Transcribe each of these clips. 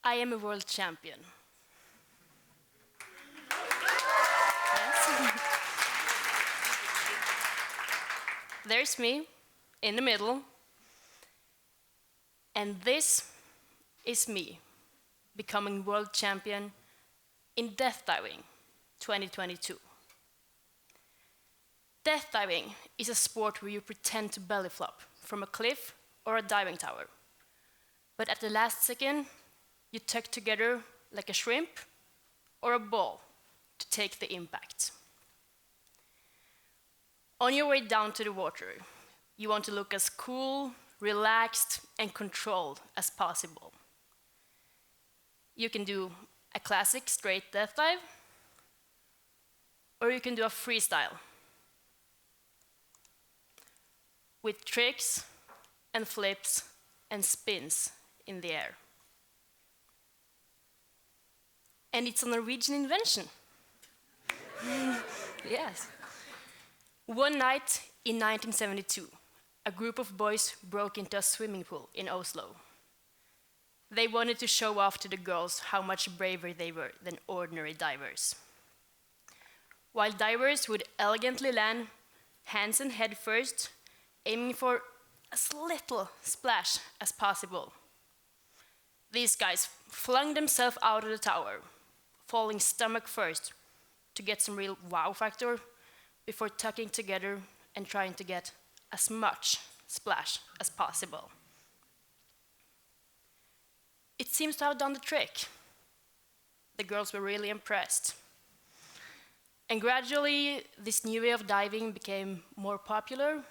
I am a world champion. Yes. There's me in the middle, and this is me becoming world champion in death diving 2022. Death diving is a sport where you pretend to belly flop from a cliff or a diving tower. But at the last second, you tuck together like a shrimp or a ball to take the impact. On your way down to the water, you want to look as cool, relaxed, and controlled as possible. You can do a classic straight death dive, or you can do a freestyle with tricks and flips and spins in the air. And it's a Norwegian invention. Yes. One night in 1972, a group of boys broke into a swimming pool in Oslo. They wanted to show off to the girls how much braver they were than ordinary divers. While divers would elegantly land hands and head first, aiming for as little splash as possible, these guys flung themselves out of the tower, falling stomach first to get some real wow factor before tucking together and trying to get as much splash as possible. It seems to have done the trick. The girls were really impressed. And gradually, this new way of diving became more popular,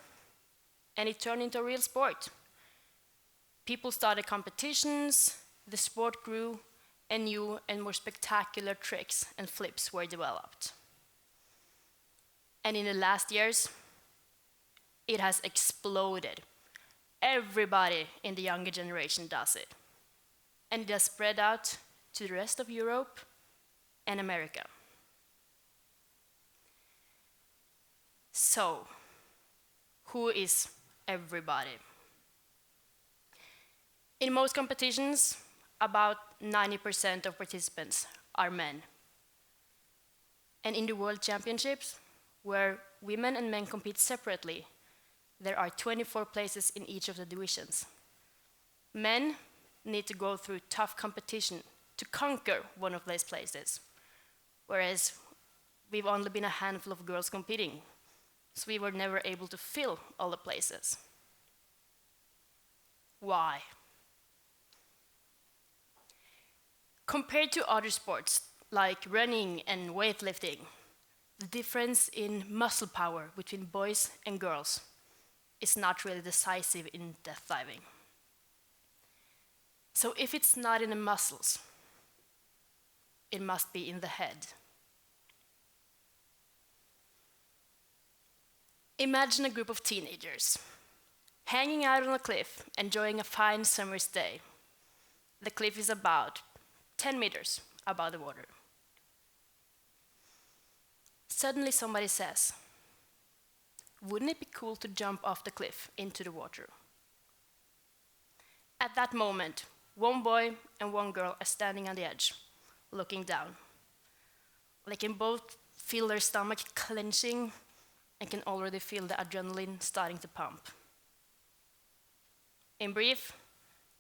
and it turned into a real sport. People started competitions, the sport grew, and new and more spectacular tricks and flips were developed. And in the last years, it has exploded. Everybody in the younger generation does it. And it has spread out to the rest of Europe and America. So, who is everybody? In most competitions, about 90% of participants are men. And in the World Championships, where women and men compete separately, there are 24 places in each of the divisions. Men need to go through tough competition to conquer one of these places, whereas we've only been a handful of girls competing, so we were never able to fill all the places. Why? Compared to other sports, like running and weightlifting, the difference in muscle power between boys and girls is not really decisive in death diving. So if it's not in the muscles, it must be in the head. Imagine a group of teenagers hanging out on a cliff, enjoying a fine summer's day. The cliff is about 10 meters above the water. Suddenly somebody says, "Wouldn't it be cool to jump off the cliff into the water?" At that moment, one boy and one girl are standing on the edge, looking down. They can both feel their stomach clenching and can already feel the adrenaline starting to pump. In brief,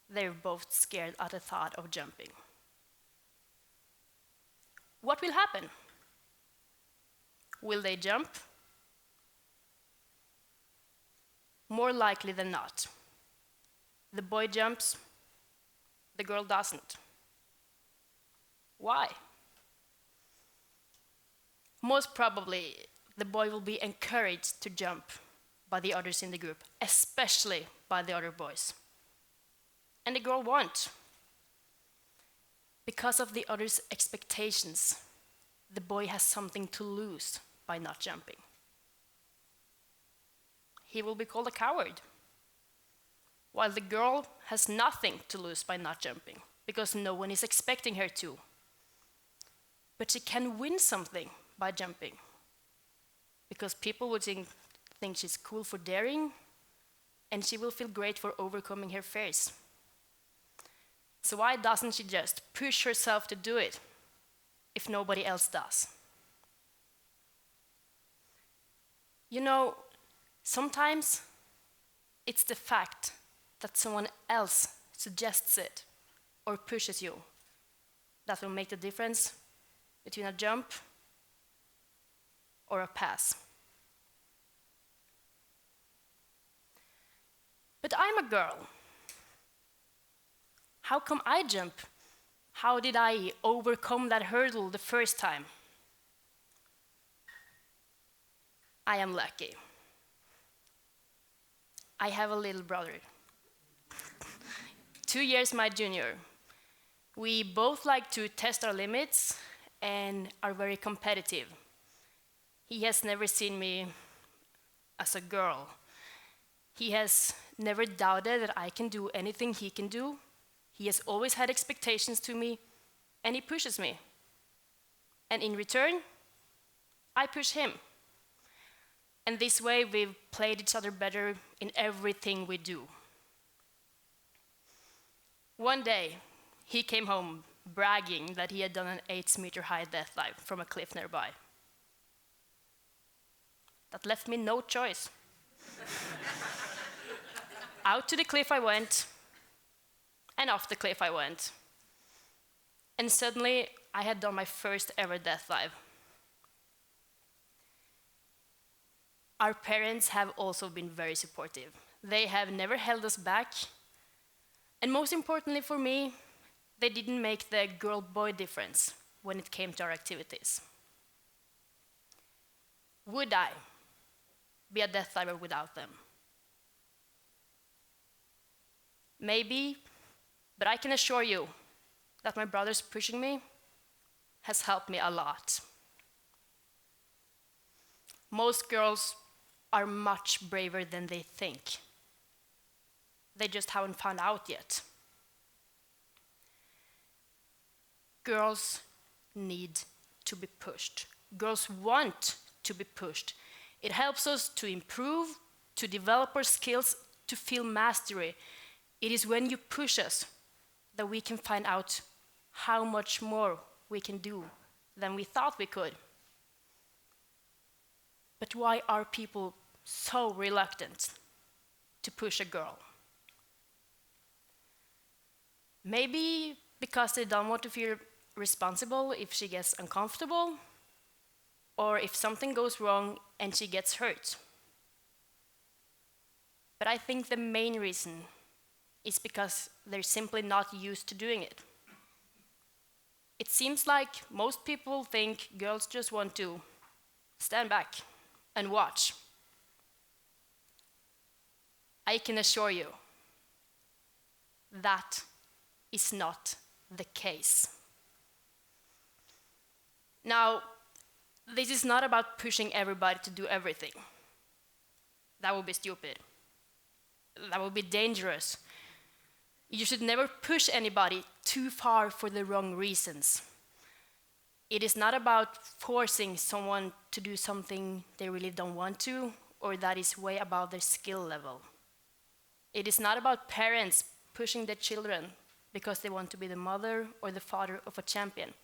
they're both scared at the thought of jumping. What will happen? Will they jump? More likely than not. The boy jumps, the girl doesn't. Why? Most probably, the boy will be encouraged to jump by the others in the group, especially by the other boys. And the girl won't. Because of the others' expectations, the boy has something to lose by not jumping. He will be called a coward, while the girl has nothing to lose by not jumping, because no one is expecting her to. But she can win something by jumping, because people would think she's cool for daring, and she will feel great for overcoming her fears. So why doesn't she just push herself to do it if nobody else does? You know, sometimes it's the fact that someone else suggests it or pushes you that will make the difference between a jump or a pass. But I'm a girl. How come I jump? How did I overcome that hurdle the first time? I am lucky. I have a little brother, 2 years my junior. We both like to test our limits and are very competitive. He has never seen me as a girl. He has never doubted that I can do anything he can do. He has always had expectations to me, and he pushes me. And in return, I push him. And this way, we've played each other better in everything we do. One day, he came home bragging that he had done an 8-meter-high death dive from a cliff nearby. That left me no choice. Out to the cliff I went, and off the cliff I went. And suddenly, I had done my first ever death dive. Our parents have also been very supportive. They have never held us back. And most importantly for me, they didn't make the girl-boy difference when it came to our activities. Would I be a death diver without them? Maybe, but I can assure you that my brothers pushing me has helped me a lot. Most girls are much braver than they think. They just haven't found out yet. Girls need to be pushed. Girls want to be pushed. It helps us to improve, to develop our skills, to feel mastery. It is when you push us that we can find out how much more we can do than we thought we could. But why are people so reluctant to push a girl? Maybe because they don't want to feel responsible if she gets uncomfortable, or if something goes wrong and she gets hurt. But I think the main reason is because they're simply not used to doing it. It seems like most people think girls just want to stand back and watch. I can assure you that is not the case. Now, this is not about pushing everybody to do everything. That would be stupid. That would be dangerous. You should never push anybody too far for the wrong reasons. It is not about forcing someone to do something they really don't want to, or that is way above their skill level. It is not about parents pushing their children because they want to be the mother or the father of a champion.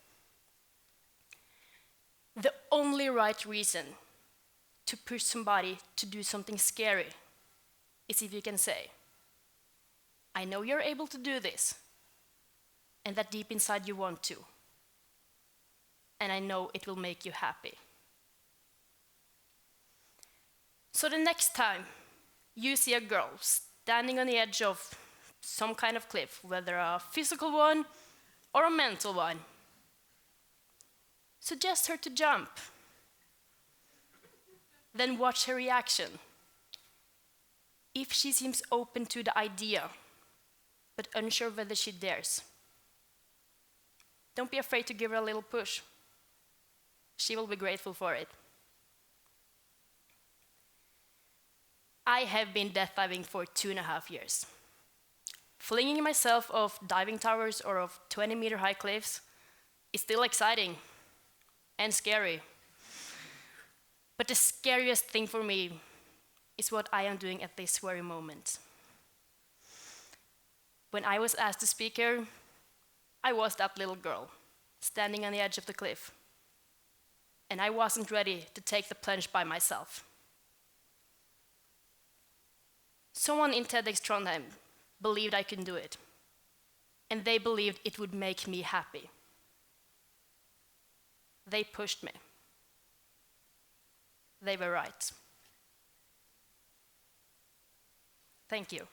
The only right reason to push somebody to do something scary is if you can say, I know you're able to do this, and that deep inside you want to, and I know it will make you happy. So the next time you see a girl standing on the edge of some kind of cliff, whether a physical one or a mental one, suggest her to jump. Then watch her reaction. If she seems open to the idea, but unsure whether she dares, don't be afraid to give her a little push. She will be grateful for it. I have been death diving for 2.5 years. Flinging myself off diving towers or off 20-meter high cliffs is still exciting and scary. But the scariest thing for me is what I am doing at this very moment. When I was asked to speak here, I was that little girl, standing on the edge of the cliff. And I wasn't ready to take the plunge by myself. Someone in TEDxTrondheim believed I could do it. And they believed it would make me happy. They pushed me. They were right. Thank you.